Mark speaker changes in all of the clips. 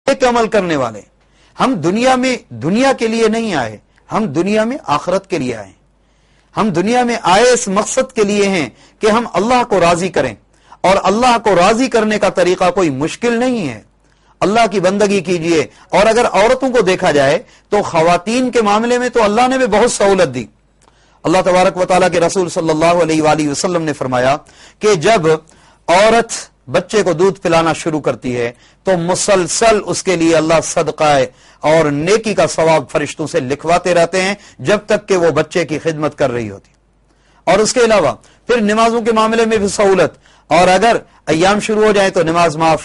Speaker 1: ایک عمل کرنے والے. ہم دنیا میں دنیا کے لیے نہیں آئے, ہم دنیا میں آخرت کے لیے آئے. ہم دنیا میں آئے اس مقصد کے لیے ہیں کہ ہم اللہ کو راضی کریں, اور اللہ کو راضی کرنے کا طریقہ کوئی مشکل نہیں ہے. اللہ کی بندگی کیجئے. اور اگر عورتوں کو دیکھا جائے تو خواتین کے معاملے میں تو اللہ نے بھی بہت سہولت دی. اللہ تبارک و تعالیٰ کے رسول صلی اللہ علیہ وآلہ وسلم نے فرمایا کہ جب عورت بچے کو دودھ پلانا شروع کرتی ہے تو مسلسل اس کے لیے اللہ صدقہ اور نیکی کا ثواب فرشتوں سے لکھواتے رہتے ہیں جب تک کہ وہ بچے کی خدمت کر رہی ہوتی. اور اس کے علاوہ پھر نمازوں کے معاملے میں بھی سہولت, اور اگر ایام شروع ہو جائیں تو نماز معاف,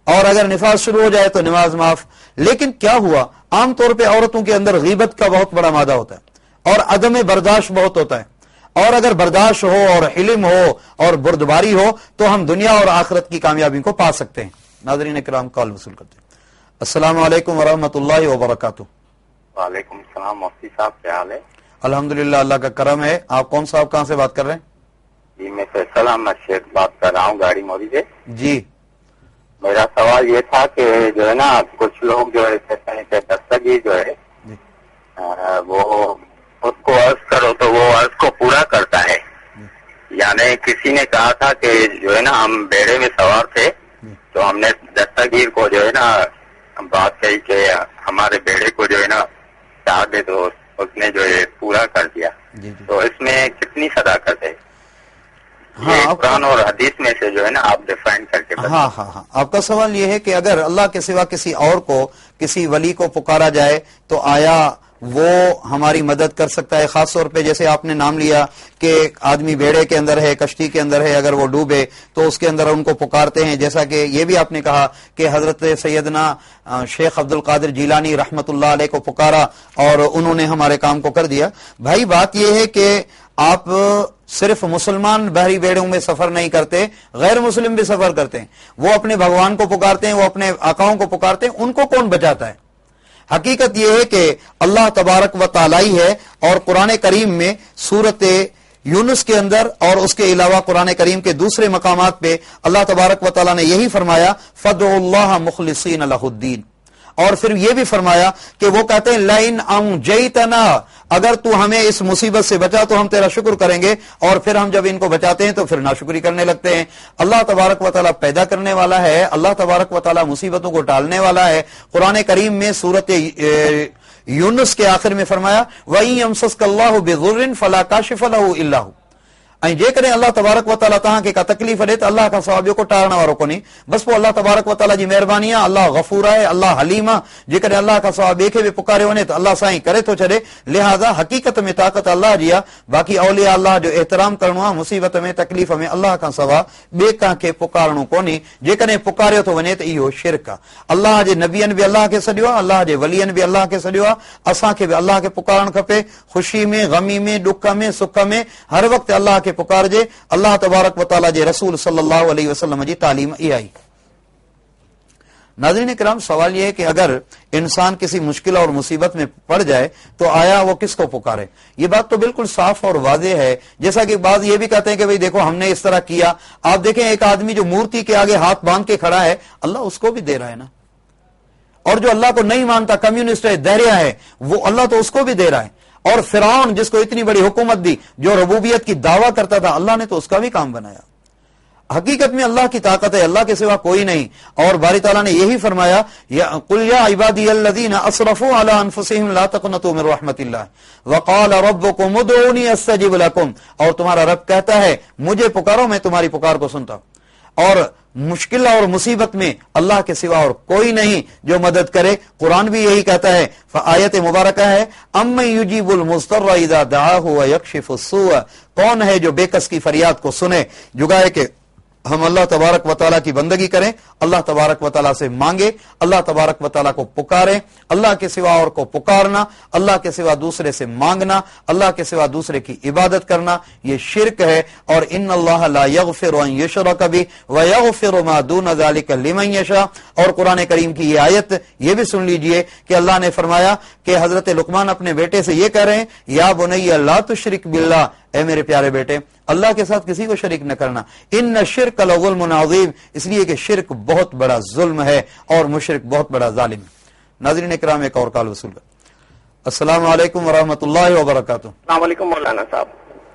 Speaker 1: اور اگر نفاس شروع ہو جائے تو نماز معاف. لیکن کیا ہوا, عام طور پہ عورتوں کے اندر غیبت کا بہت بڑا مادہ ہوتا ہے اور عدم برداشت بہت ہوتا ہے, اور اگر برداشت ہو اور حلم ہو اور بردباری ہو تو ہم دنیا اور آخرت کی کامیابی کو پا سکتے ہیں. ناظرین کرام کال وصول کرتے ہیں. السلام علیکم ورحمۃ اللہ وبرکاتہ.
Speaker 2: وعلیکم السلام مفتی صاحب, کیا حال ہے؟
Speaker 1: الحمدللہ, اللہ کا کرم ہے. آپ کون صاحب کہاں سے بات کر رہے ہیں؟
Speaker 2: جی میں فیصل احمد شیخ بات کر رہا ہوں گاڑی موری سے.
Speaker 1: جی
Speaker 2: میرا سوال یہ تھا کہ جو ہے نا کچھ لوگ جو ہے کہتے ہیں کہ دستگیر جو ہے وہ اس کو عرض کرو تو وہ عرض کو پورا کرتا ہے. یعنی کسی نے کہا تھا کہ جو ہے نا ہم بیڑے میں سوار تھے تو ہم نے دستگیر کو جو ہے نا بات کہی کہ ہمارے بیڑے کو جو ہے نا چاہ دے, تو اس نے جو ہے پورا کر دیا. تو اس میں کتنی صداقت ہے؟ قرآن اور حدیث میں سے جو ہے نا آپ ڈیفائن کر کے بتائیں.
Speaker 1: ہاں آپ کا سوال یہ ہے کہ اگر اللہ کے سوا کسی اور کو, کسی ولی کو پکارا جائے تو آیا وہ ہماری مدد کر سکتا ہے؟ خاص طور پہ جیسے آپ نے نام لیا کہ آدمی بیڑے کے اندر ہے, کشتی کے اندر ہے, اگر وہ ڈوبے تو اس کے اندر ان کو پکارتے ہیں, جیسا کہ یہ بھی آپ نے کہا کہ حضرت سیدنا شیخ عبد القادر جیلانی رحمت اللہ علیہ کو پکارا اور انہوں نے ہمارے کام کو کر دیا. بھائی بات یہ ہے کہ آپ صرف مسلمان بحری بیڑوں میں سفر نہیں کرتے, غیر مسلم بھی سفر کرتے ہیں. وہ اپنے بھگوان کو پکارتے ہیں, وہ اپنے آقاؤں کو پکارتے ہیں, ان کو کون بچاتا ہے؟ حقیقت یہ ہے کہ اللہ تبارک و تعالی ہے, اور قرآن کریم میں سورت یونس کے اندر اور اس کے علاوہ قرآن کریم کے دوسرے مقامات پہ اللہ تبارک و تعالی نے یہی فرمایا فَادْعُوا اللَّهَ مُخْلِصِينَ لَهُ الدِّينَ. اور پھر یہ بھی فرمایا کہ وہ کہتے ہیں لَئِنْ أَنْجَيْتَنَا, اگر تو ہمیں اس مصیبت سے بچا تو ہم تیرا شکر کریں گے, اور پھر ہم جب ان کو بچاتے ہیں تو پھر ناشکری کرنے لگتے ہیں. اللہ تبارک و تعالیٰ پیدا کرنے والا ہے, اللہ تبارک و تعالیٰ مصیبتوں کو ٹالنے والا ہے. قرآن کریم میں سورت یونس کے آخر میں فرمایا وَإِن يَمْسَسْكَ اللَّهُ بِضُرٍّ فَلَا کَاشِفَ لَهُ إِلَّا هُوَ. جے کریں اللہ تبارک و تعالیٰ تہاں کے کا تکلیف ہے تو اللہ کا ثواب کو ٹارنا وارو کو نہیں, بس وہ اللہ تبارک و تعالیٰ جی مہربانی ہے. اللہ غفور ہے, اللہ حلیم ہے. جے کریں اللہ کا ثواب ایک بھی پکارے ہونے تو اللہ سائیں کرے تو چلے. لہذا حقیقت میں طاقت اللہ جی ہے. باقی اولیاء اللہ جو احترام کرنا مصیبت میں تکلیف میں اللہ کا سوا بے کا کے پکارنو کو نہیں. جے کریں پکارے تو ونے تو یہ شرک. اللہ جے نبیین بھی اللہ کے سڈیو, اللہ جے ولین بھی اللہ کے سڈیو. اساں کے بھی اللہ کے پکارن کھپے, خوشی میں, غمی میں, دکھ میں, سکھ میں, ہر وقت اللہ کے پکار جے. اللہ تبارک و تعالیٰ جے رسول صلی اللہ علیہ وسلم جی تعلیم یہ آئی. ناظرین کرام, سوال یہ ہے کہ اگر انسان کسی مشکل اور مصیبت میں پڑ جائے تو آیا وہ کس کو پکارے؟ یہ بات تو بالکل صاف اور واضح ہے. جیسا کہ بعض یہ بھی کہتے ہیں کہ بھئی دیکھو ہم نے اس طرح کیا. آپ دیکھیں ایک آدمی جو مورتی کے آگے ہاتھ باندھ کے کھڑا ہے, اللہ اس کو بھی دے رہا ہے نا. اور جو اللہ کو نہیں مانتا, کمیونسٹ ہے, دہریا ہے, وہ اللہ تو اس کو بھی دے رہا ہے. اور فرعون جس کو اتنی بڑی حکومت دی, جو ربوبیت کی دعویٰ کرتا تھا, اللہ نے تو اس کا بھی کام بنایا. حقیقت میں اللہ کی طاقت ہے, اللہ کے سوا کوئی نہیں. اور باری تعالیٰ نے یہی فرمایا قُلْ يَا عِبَادِيَ الَّذِينَ أَسْرَفُوا عَلَىٰ أَنفُسِهِمْ لَا تَقْنَطُوا مِن رَحْمَةِ اللَّهِ وَقَالَ رَبُّكُمُ ادْعُونِي أَسْتَجِبْ لَكُمْ. اور تمہارا رب کہتا ہے مجھے پکارو میں تمہاری پکار کو سنتا ہوں. اور مشکل اور مصیبت میں اللہ کے سوا اور کوئی نہیں جو مدد کرے. قرآن بھی یہی کہتا ہے. آیت مبارکہ ہے اَمَّن يُجِيبُ الْمُضْطَرَّ إِذَا دَعَاهُ وَيَكْشِفُ السُّوءَ. کون ہے جو بے کس کی فریاد کو سنے؟ جگائے کہ ہم اللہ تبارک و تعالیٰ کی بندگی کریں, اللہ تبارک و تعالیٰ سے مانگے, اللہ تبارک و تعالیٰ کو پکاریں. اللہ کے سوا اور کو پکارنا, اللہ کے سوا دوسرے سے مانگنا, اللہ کے سوا دوسرے کی عبادت کرنا, یہ شرک ہے. اور ان اللہ لا یغفر ان یشرک بہ ویغفر ما دون ذلک لمن یشاء. اور قرآن کریم کی یہ آیت یہ بھی سن لیجئے کہ اللہ نے فرمایا کہ حضرت لقمان اپنے بیٹے سے یہ کہہ رہے ہیں یا بنی لا تشرک باللہ, اے میرے پیارے بیٹے اللہ کے ساتھ کسی کو شریک نہ کرنا. ان شرک لظلم عظیم، اس لیے کہ شرک بہت بڑا ظلم ہے اور مشرک بہت بڑا ظالم ہے. ناظرین اکرام ایک اور کال وصول کر. السلام علیکم ورحمۃ اللہ وبرکاتہ.
Speaker 3: السلام علیکم مولانا صاحب.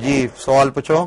Speaker 1: جی سوال پوچھو.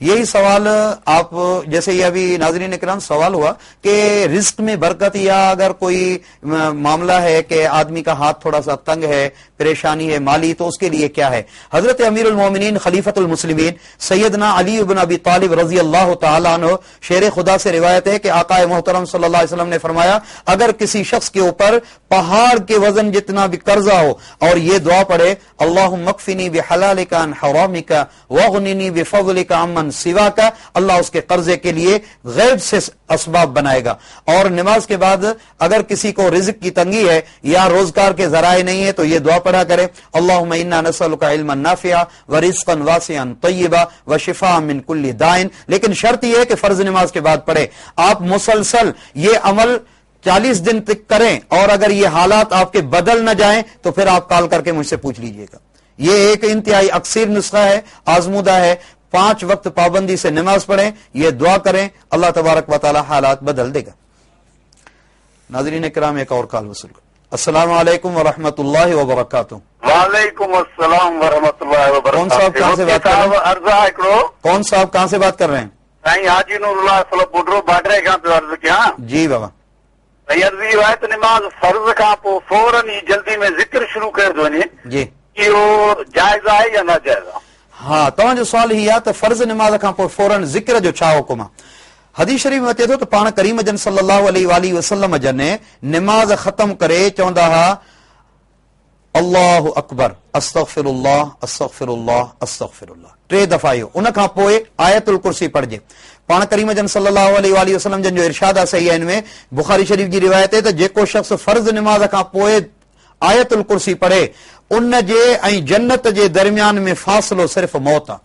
Speaker 1: یہی سوال آپ جیسے یہ ابھی ناظرین اکرام سوال ہوا کہ رزق میں برکت یا اگر کوئی معاملہ ہے کہ آدمی کا ہاتھ تھوڑا سا تنگ ہے، پریشانی ہے مالی، تو اس کے لیے کیا ہے؟ حضرت امیر المومنین خلیفۃ المسلمین سیدنا علی بن ابی طالب رضی اللہ تعالیٰ عنہ شیر خدا سے روایت ہے کہ آقا محترم صلی اللہ علیہ وسلم نے فرمایا اگر کسی شخص کے اوپر پہاڑ کے وزن جتنا بھی قرضہ ہو اور یہ دعا پڑھے اللہم اکفنی بحلالک عن حرامک واغننی بفضلک عمن سواک، اللہ اس کے قرضے کے لیے غیب سے اسباب بنائے گا۔ اور نماز کے بعد اگر کسی کو رزق کی تنگی ہے یا روزگار کے ذرائع نہیں ہے تو یہ دعا پڑھا کرے اللہم انا نسألک علما نافعا ورزقا واسعا طیبا وشفاء من کل داء، لیکن شرط یہ ہے کہ فرض نماز کے بعد پڑھے۔ آپ مسلسل یہ عمل 40 دن تک کریں اور اگر یہ حالات آپ کے بدل نہ جائیں تو پھر آپ کال کر کے مجھ سے پوچھ لیجئے گا۔ یہ ایک انتہائی اکثر نسخہ ہے، آزمودہ ہے۔ 5 وقت پابندی سے نماز پڑھیں، یہ دعا کریں، اللہ تبارک و تعالی حالات بدل دے گا۔ ناظرین کرام ایک اور کال وصول کریں۔ السلام علیکم ورحمۃ اللہ وبرکاتہ۔
Speaker 4: وعلیکم السلام ورحمۃ اللہ وبرکاتہ۔
Speaker 1: کون صاحب کہاں سے بات کر رہے ہیں؟ کون صاحب کہاں سے بات کر رہے ہیں؟
Speaker 4: سائیں حاجی نور اللہ صلی بڈرو باڈرے کہاں پہ عرض کیا؟
Speaker 1: جی بابا۔
Speaker 4: عرضی روایت نماز فرض کا پو فوراً ہی جلدی میں ذکر شروع کر دو
Speaker 1: جی
Speaker 4: کہ وہ جائز ہے یا ناجائز؟
Speaker 1: ہاں تمام جو سوال ہی ہے تو فرض نماز کا پو فوراً ذکر جو چھا حکم ہے۔ حدیث شریف میں تو پان کریم جن صلی اللہ علیہ وآلہ وسلم جن نماز ختم کرے چوندا ہا اللہ اکبر استغفر اللہ استغفر اللہ استغفر اللہ 3 دفعہ ان کا پوئے آیت الکرسی پڑھ جے۔ پان کریم جن صلی اللہ علیہ وآلہ وسلم جن جو ارشاد صحیح ہے ان میں بخاری شریف کی روایت ہے تو جیکو شخص فرض نماز کا پوئے آیت الکرسی پڑھے ان جے جنت جے درمیان میں فاصلو صرف موت آ۔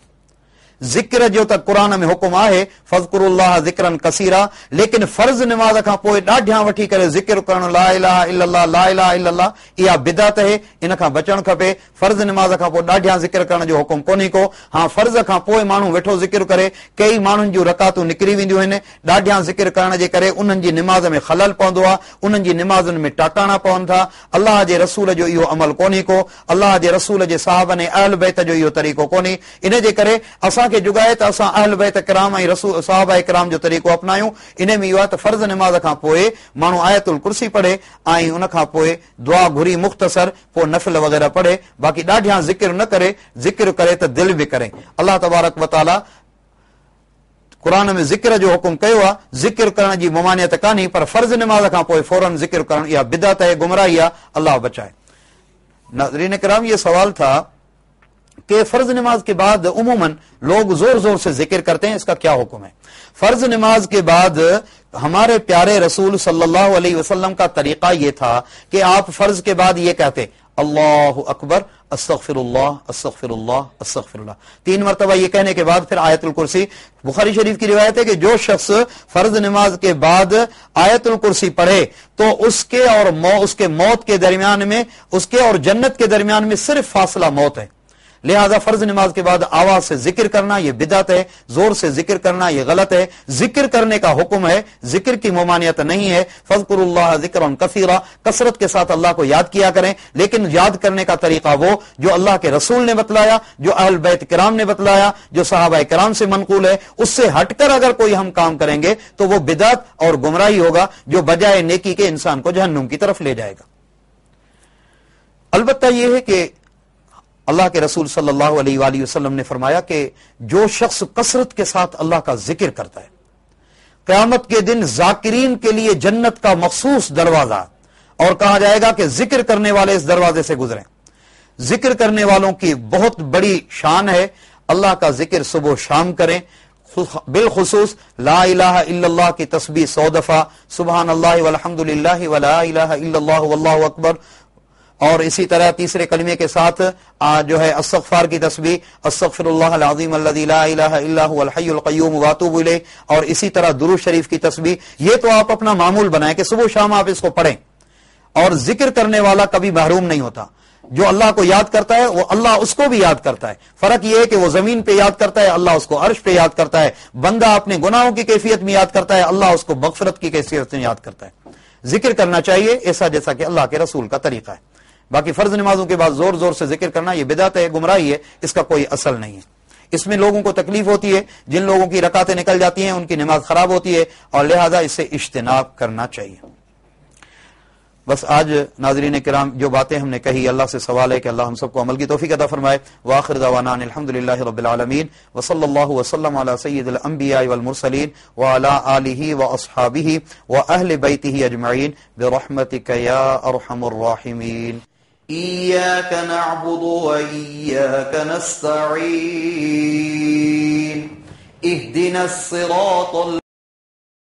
Speaker 1: ذکر جو تک قرآن میں حکم ہے فذکر اللہ ذکرن کثیرا، لیکن فرض نماز کا پوئے ڈاڈھیاں وٹھی کرے ذکر کرن لا الہ الا اللہ لا الہ الا اللہ یہ بدعت ہے، ان کا بچن کھپے۔ فرض نماز کا پوئے ڈاڈھیاں ذکر کرن جو حکم کونی کو۔ ہاں فرض کا پوئے مانو ویٹھو ذکر کرے، کئی مانن جو رکعتوں نکری ویندیوں ہیں ڈاڈھیاں ذکر کرن جے کرے انہن جی نماز میں خلل پوندو آ، انہن جی نمازن میں ٹاٹانا پون تھا۔ اللہ جے رسول جو یہ عمل کونی کو، اللہ جے رسول جے صحابہ نے اہل بیت جو یہ طریقو کونی، ان جے کرے اساں کے جگائے تو اساں اہل بیت کرام ای رسول صحابہ کرام جو طریقو اپنایوں۔ انہیں میں یہ فرض نماز کا پوئے مانو آیت الکرسی پڑھے آئیں ان کا پوئے دعا گھری مختصر پو نفل وغیرہ پڑھے، باقی ڈاڈھیاں ذکر نہ کرے، ذکر کرے تو دل بھی کرے۔ اللہ تبارک و تعالی قرآن میں ذکر جو حکم کیو آ ذکر کرن جی ممانعت کانی، پر فرض نماز کا پوئے فوراً ذکر کرن یا بدعت ہے، گمراہی ہے، اللہ بچائے۔ ناظرین کرام یہ سوال تھا کہ فرض نماز کے بعد عموماً لوگ زور زور سے ذکر کرتے ہیں، اس کا کیا حکم ہے؟ فرض نماز کے بعد ہمارے پیارے رسول صلی اللہ علیہ وسلم کا طریقہ یہ تھا کہ آپ فرض کے بعد یہ کہتے اللہ اکبر استغفر اللہ استغفر اللہ استغفر اللہ 3 مرتبہ یہ کہنے کے بعد پھر آیت الکرسی۔ بخاری شریف کی روایت ہے کہ جو شخص فرض نماز کے بعد آیت الکرسی پڑھے تو اس کے موت کے درمیان میں، اس کے اور جنت کے درمیان میں صرف فاصلہ موت ہے۔ لہذا فرض نماز کے بعد آواز سے ذکر کرنا یہ بدعت ہے، زور سے ذکر کرنا یہ غلط ہے۔ ذکر کرنے کا حکم ہے، ذکر کی ممانعت نہیں ہے۔ فذکر اللہ ذکرا کثیرا، کثرت کے ساتھ اللہ کو یاد کیا کریں، لیکن یاد کرنے کا طریقہ وہ جو اللہ کے رسول نے بتلایا، جو اہل بیت کرام نے بتلایا، جو صحابہ کرام سے منقول ہے، اس سے ہٹ کر اگر کوئی ہم کام کریں گے تو وہ بدعت اور گمراہی ہوگا جو بجائے نیکی کے انسان کو جہنم کی طرف لے جائے گا۔ البتہ یہ ہے کہ اللہ کے رسول صلی اللہ علیہ وآلہ وسلم نے فرمایا کہ جو شخص کثرت کے ساتھ اللہ کا ذکر کرتا ہے قیامت کے دن ذاکرین کے لیے جنت کا مخصوص دروازہ، اور کہا جائے گا کہ ذکر کرنے والے اس دروازے سے گزریں۔ ذکر کرنے والوں کی بہت بڑی شان ہے، اللہ کا ذکر صبح و شام کریں، بالخصوص لا الہ الا اللہ کی تسبیح 100 دفعہ، سبحان اللہ والحمد للہ ولا الہ الا اللہ واللہ اکبر، اور اسی طرح تیسرے کلمے کے ساتھ جو ہے استغفار کی تسبیح استغفر اللہ العظیم الذی لا الہ الا هو الحی القیوم واتوب الیہ، اور اسی طرح درود شریف کی تسبیح۔ یہ تو آپ اپنا معمول بنائیں کہ صبح و شام آپ اس کو پڑھیں، اور ذکر کرنے والا کبھی محروم نہیں ہوتا۔ جو اللہ کو یاد کرتا ہے وہ اللہ اس کو بھی یاد کرتا ہے۔ فرق یہ ہے کہ وہ زمین پہ یاد کرتا ہے، اللہ اس کو عرش پہ یاد کرتا ہے۔ بندہ اپنے گناہوں کی کیفیت میں یاد کرتا ہے، اللہ اس کو مغفرت کی کیفیت میں یاد کرتا ہے۔ ذکر کرنا چاہیے ایسا جیسا کہ اللہ کے رسول کا طریقہ ہے۔ باقی فرض نمازوں کے بعد زور زور سے ذکر کرنا یہ بدعت ہے، گمراہی ہے، اس کا کوئی اصل نہیں ہے۔ اس میں لوگوں کو تکلیف ہوتی ہے، جن لوگوں کی رکعتیں نکل جاتی ہیں ان کی نماز خراب ہوتی ہے، اور لہذا اس سے اجتناب کرنا چاہیے۔ بس آج ناظرین کرام جو باتیں ہم نے کہی، اللہ سے سوال ہے کہ اللہ ہم سب کو عمل کی توفیق عطا فرمائے۔ وآخر دعوانا الحمدللہ رب العالمین، وصلی اللہ وسلم علی سید الانبیاء والمرسلین وعلی آلہ واصحابہ واہل بیتہ اجمعین برحمتک یا ارحم الراحمین۔ ایاک نعبد وایاک نستعین اہدنا الصراط